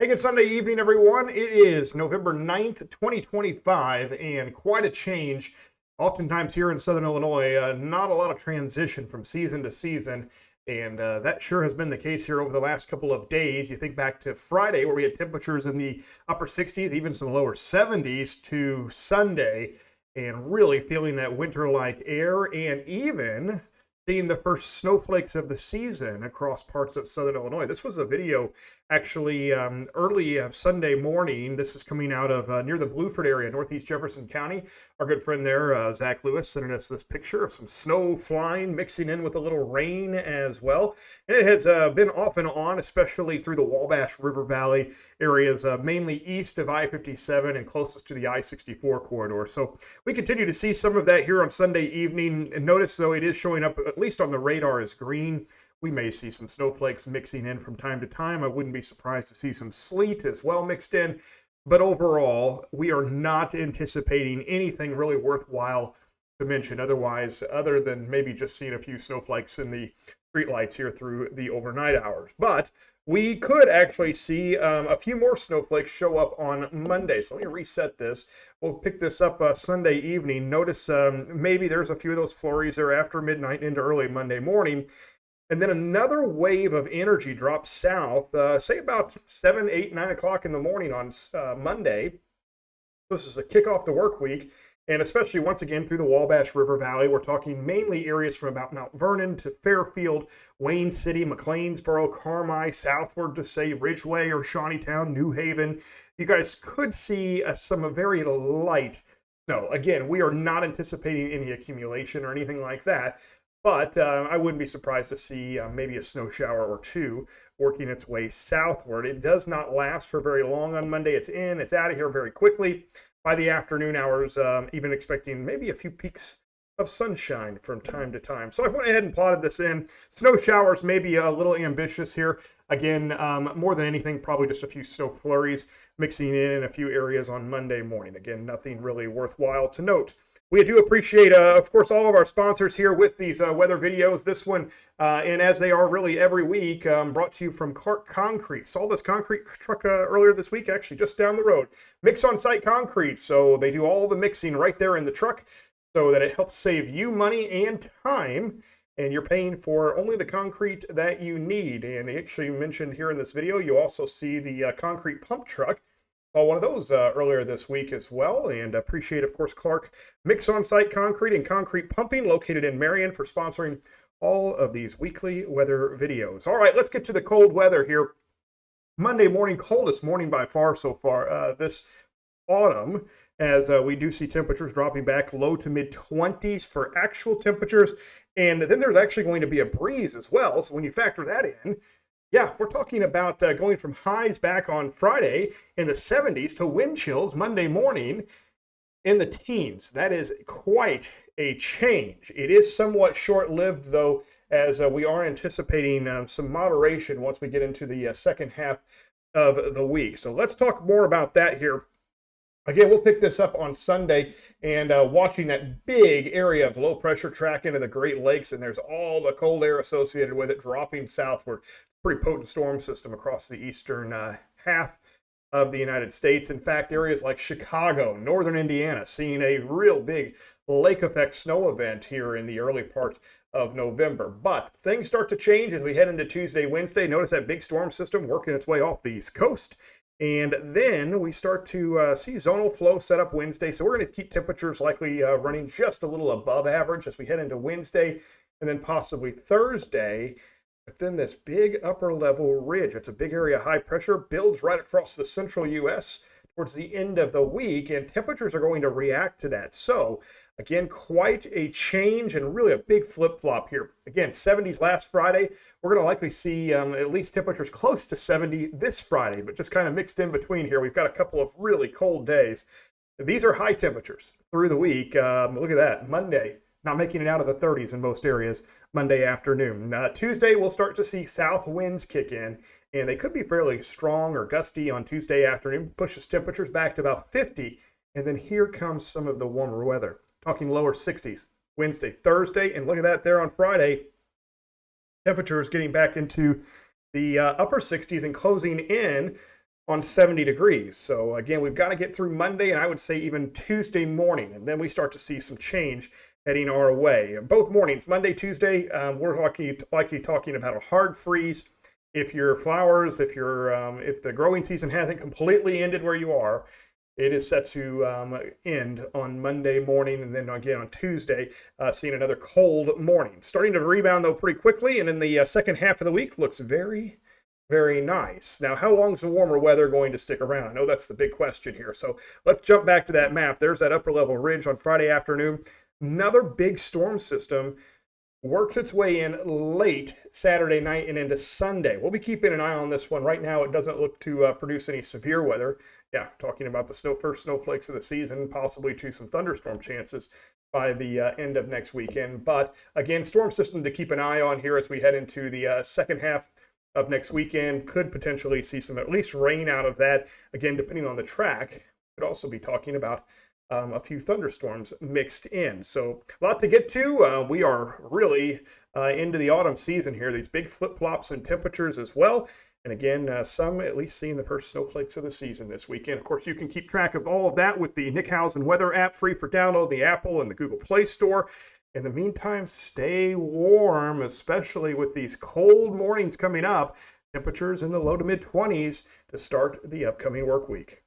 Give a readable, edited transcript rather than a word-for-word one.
Hey, good Sunday evening, everyone. It is November 9th, 2025, and quite a change. Oftentimes here in Southern Illinois, not a lot of transition from season to season, and that sure has been the case here over the last couple of days. You think back to Friday, where we had temperatures in the upper 60s, even some lower 70s, to Sunday, and really feeling that winter like air, and even seeing the first snowflakes of the season across parts of Southern Illinois. This was a video actually early Sunday morning. This is coming out of near the Blueford area, Northeast Jefferson County. Our good friend there, Zach Lewis, sending us this picture of some snow flying, mixing in with a little rain as well. And it has been off and on, especially through the Wabash River Valley areas, mainly east of I-57 and closest to the I-64 corridor. So we continue to see some of that here on Sunday evening. And notice, though, it is showing up, at least on the radar, as green. We may see some snowflakes mixing in from time to time. I wouldn't be surprised to see some sleet as well mixed in. But overall, we are not anticipating anything really worthwhile to mention otherwise, other than maybe just seeing a few snowflakes in the streetlights here through the overnight hours. But we could actually see a few more snowflakes show up on Monday. So let me reset this. We'll pick this up Sunday evening. Notice maybe there's a few of those flurries there after midnight into early Monday morning. And then another wave of energy drops south, say about 7, 8, 9 o'clock in the morning on Monday. This is a kickoff the work week, and especially once again through the Wabash River Valley. We're talking mainly areas from about Mount Vernon to Fairfield, Wayne City, McLeansboro, Carmi, southward to say Ridgeway or Shawneetown, New Haven. You guys could see some very light snow. Again, we are not anticipating any accumulation or anything like that. But I wouldn't be surprised to see maybe a snow shower or two working its way southward. It does not last for very long on Monday. It's out of here very quickly. By the afternoon hours, even expecting maybe a few peaks of sunshine from time to time. So I went ahead and plotted this in. Snow showers may be a little ambitious here. Again, more than anything, probably just a few snow flurries mixing in a few areas on Monday morning. Again, nothing really worthwhile to note. We do appreciate, of course, all of our sponsors here with these weather videos. This one, and as they are really every week, brought to you from Clark Concrete. Saw this concrete truck earlier this week, actually just down the road. Mix on site concrete. So they do all the mixing right there in the truck so that it helps save you money and time. And you're paying for only the concrete that you need. And actually mentioned here in this video, you also see the concrete pump truck. Saw one of those earlier this week as well, and appreciate, of course, Clark Mix On-Site Concrete and Concrete Pumping, located in Marion, for sponsoring all of these weekly weather videos. All right, let's get to the cold weather here. Monday morning, coldest morning by far so far this autumn, as we do see temperatures dropping back low to mid 20s for actual temperatures, and then there's actually going to be a breeze as well. So when you factor that in, yeah, we're talking about going from highs back on Friday in the 70s to wind chills Monday morning in the teens. That is quite a change. It is somewhat short-lived, though, as we are anticipating some moderation once we get into the second half of the week. So let's talk more about that here. Again, we'll pick this up on Sunday, and watching that big area of low pressure track into the Great Lakes, and there's all the cold air associated with it dropping southward. Pretty potent storm system across the eastern half of the United States. In fact, areas like Chicago, northern Indiana, seeing a real big lake effect snow event here in the early part of November. But things start to change as we head into Tuesday, Wednesday. Notice that big storm system working its way off the East Coast. And then we start to see zonal flow set up Wednesday. So we're going to keep temperatures likely running just a little above average as we head into Wednesday and then possibly Thursday. But then this big upper level ridge, it's a big area of high pressure, builds right across the central U.S. towards the end of the week, and temperatures are going to react to that. So again, quite a change and really a big flip-flop here. Again, 70s last Friday. We're going to likely see at least temperatures close to 70 this Friday, but just kind of mixed in between here. We've got a couple of really cold days. These are high temperatures through the week. Look at that. Monday, not making it out of the 30s in most areas Monday afternoon. Tuesday, we'll start to see south winds kick in, and they could be fairly strong or gusty on Tuesday afternoon. Pushes temperatures back to about 50, and then here comes some of the warmer weather. Talking lower 60s Wednesday, Thursday, and look at that there on Friday. Temperatures getting back into the upper 60s and closing in on 70 degrees. So again, we've got to get through Monday and I would say even Tuesday morning, and then we start to see some change heading our way. Both mornings, Monday, Tuesday, we're likely talking about a hard freeze. If your flowers, if the growing season hasn't completely ended where you are, it is set to end on Monday morning, and then again on Tuesday, seeing another cold morning. Starting to rebound, though, pretty quickly, and in the second half of the week looks very, very nice. Now, how long is the warmer weather going to stick around? I know that's the big question here. So let's jump back to that map. There's that upper level ridge on Friday afternoon. Another big storm system works its way in late Saturday night and into Sunday. We'll be keeping an eye on this one. Right now, it doesn't look to produce any severe weather. Yeah, talking about the first snowflakes of the season, possibly to some thunderstorm chances by the end of next weekend. But again, storm system to keep an eye on here as we head into the second half of next weekend. Could potentially see some at least rain out of that. Again, depending on the track, could also be talking about a few thunderstorms mixed in. So a lot to get to. We are really into the autumn season here. These big flip-flops in temperatures as well. And again, some at least seeing the first snowflakes of the season this weekend. Of course, you can keep track of all of that with the Nick Hausen weather app, free for download, the Apple and the Google Play Store. In the meantime, stay warm, especially with these cold mornings coming up. Temperatures in the low to mid 20s to start the upcoming work week.